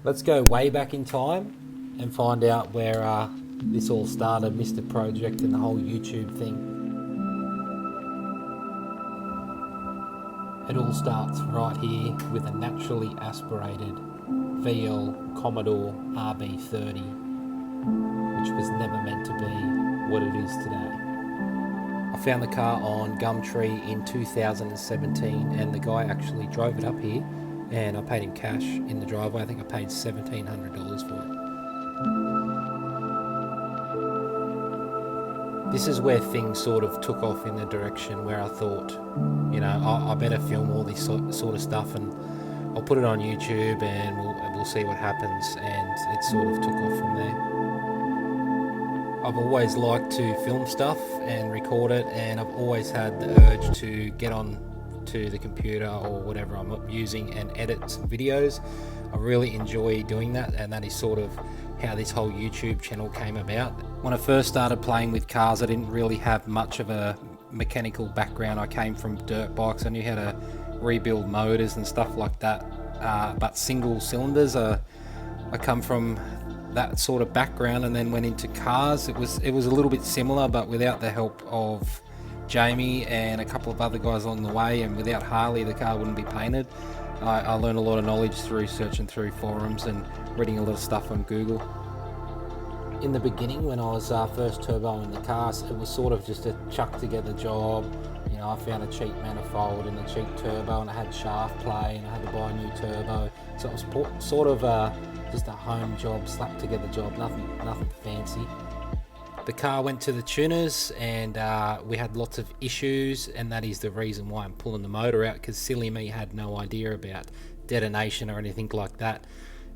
Let's go way back in time and find out where this all started, Mr. Project and the whole YouTube thing. It all starts right here with a naturally aspirated VL Commodore RB30, which was never meant to be what it is today. I found the car on Gumtree in 2017 and the guy actually drove it up here and I paid him cash in the driveway. I think I paid $1,700 for it. This is where things sort of took off in the direction where I thought, I better film all this sort of stuff and I'll put it on YouTube and we'll see what happens, and it sort of took off from there. I've always liked to film stuff and record it, and I've always had the urge to get on to the computer or whatever I'm using and edit some videos. I really enjoy doing that, and that is sort of how this whole YouTube channel came about. When I first started playing with cars, I didn't really have much of a mechanical background. I came from dirt bikes. I knew how to rebuild motors and stuff like that, but single cylinders, I come from that sort of background, and then went into cars. It was a little bit similar, but without the help of Jamie and a couple of other guys along the way, and without Harley the car wouldn't be painted. I learned a lot of knowledge through searching through forums and reading a lot of stuff on Google. In the beginning, when I was first turboing the cars, it was sort of just a chuck together job. I found a cheap manifold and a cheap turbo, and I had shaft play, and I had to buy a new turbo. So it was sort of just a home job, slapped together job, nothing fancy. The car went to the tuners and we had lots of issues, and that is the reason why I'm pulling the motor out, because silly me had no idea about detonation or anything like that.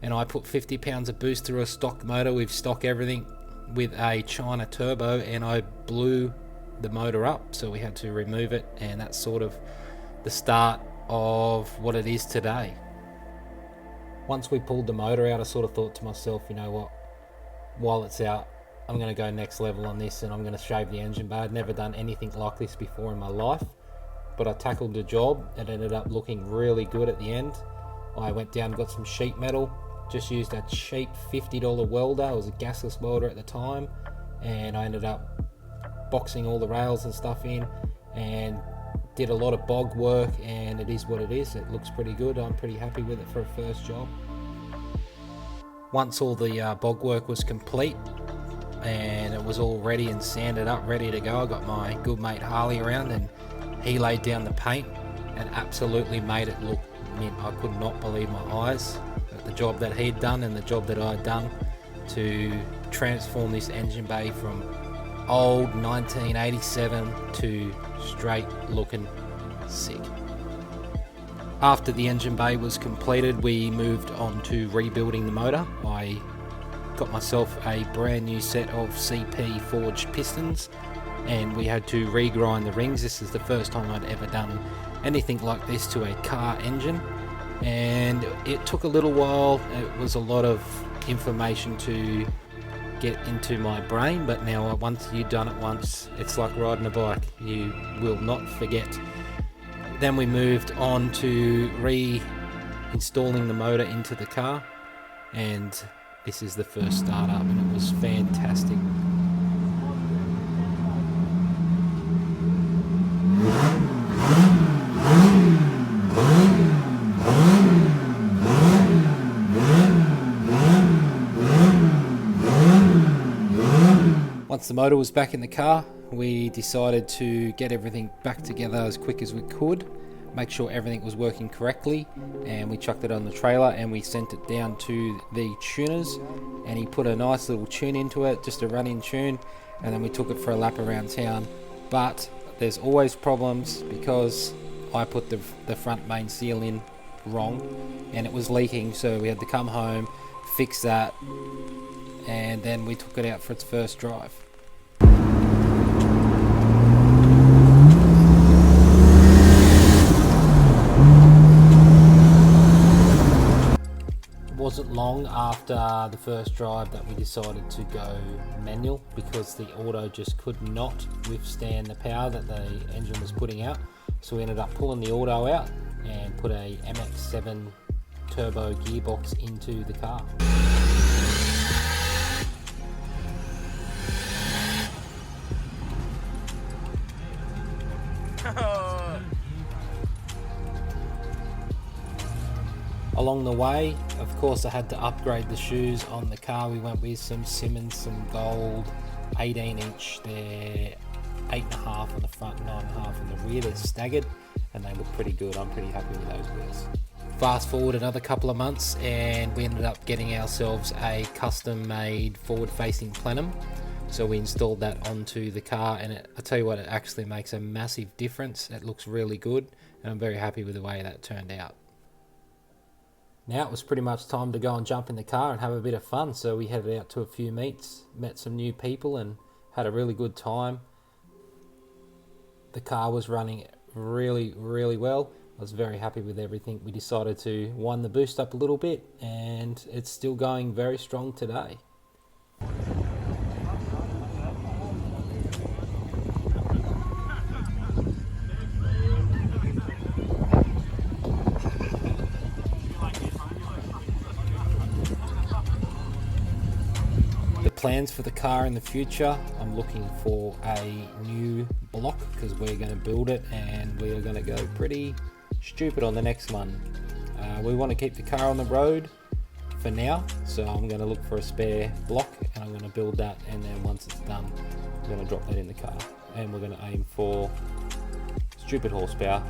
And I put 50 pounds of boost through a stock motor with stock everything with a China turbo, and I blew the motor up, so we had to remove it, and that's sort of the start of what it is today. Once we pulled the motor out, I sort of thought to myself, you know what, while it's out, I'm going to go next level on this, and I'm going to shave the engine bay. I'd never done anything like this before in my life, but I tackled the job. It ended up looking really good at the end. I went down and got some sheet metal, just used a cheap $50 welder. It was a gasless welder at the time, and I ended up boxing all the rails and stuff in and did a lot of bog work, and it is what it is. It looks pretty good. I'm pretty happy with it for a first job. Once all the bog work was complete and it was all ready and sanded up, ready to go, I got my good mate Harley around, and he laid down the paint and absolutely made it look mint. I could not believe my eyes at the job that he'd done and the job that I'd done to transform this engine bay from old 1987 to straight looking sick. After the engine bay was completed, we moved on to rebuilding the motor. I got myself a brand new set of CP forged pistons, and we had to regrind the rings. This is the first time I'd ever done anything like this to a car engine, and it took a little while. It was a lot of information to get into my brain, but now once you've done it once, it's like riding a bike. You will not forget. Then we moved on to reinstalling the motor into the car, and this is the first startup, and it was fantastic. Once the motor was back in the car, we decided to get everything back together as quick as we could, make sure everything was working correctly, and we chucked it on the trailer and we sent it down to the tuners, and he put a nice little tune into it, just a running tune, and then we took it for a lap around town. But there's always problems, because I put the front main seal in wrong and it was leaking, so we had to come home, fix that, and then we took it out for its first drive. It wasn't long after the first drive that we decided to go manual, because the auto just could not withstand the power that the engine was putting out. So we ended up pulling the auto out and put a MX-7 turbo gearbox into the car. Along the way, of course, I had to upgrade the shoes on the car. We went with some Simmons, some gold 18-inch. They're 8.5 on the front, 9.5 on the rear. They're staggered and they look pretty good. I'm pretty happy with those wheels. Fast forward another couple of months and we ended up getting ourselves a custom made forward facing plenum. So we installed that onto the car, and I tell you what, it actually makes a massive difference. It looks really good and I'm very happy with the way that turned out. Now it was pretty much time to go and jump in the car and have a bit of fun. So we headed out to a few meets, met some new people and had a really good time. The car was running really, really well. I was very happy with everything. We decided to wind the boost up a little bit and it's still going very strong today. Plans for the car in the future, I'm looking for a new block because we're going to build it and we are going to go pretty stupid on the next one. We want to keep the car on the road for now, so I'm going to look for a spare block and I'm going to build that, and then once it's done I'm going to drop that in the car and we're going to aim for stupid horsepower,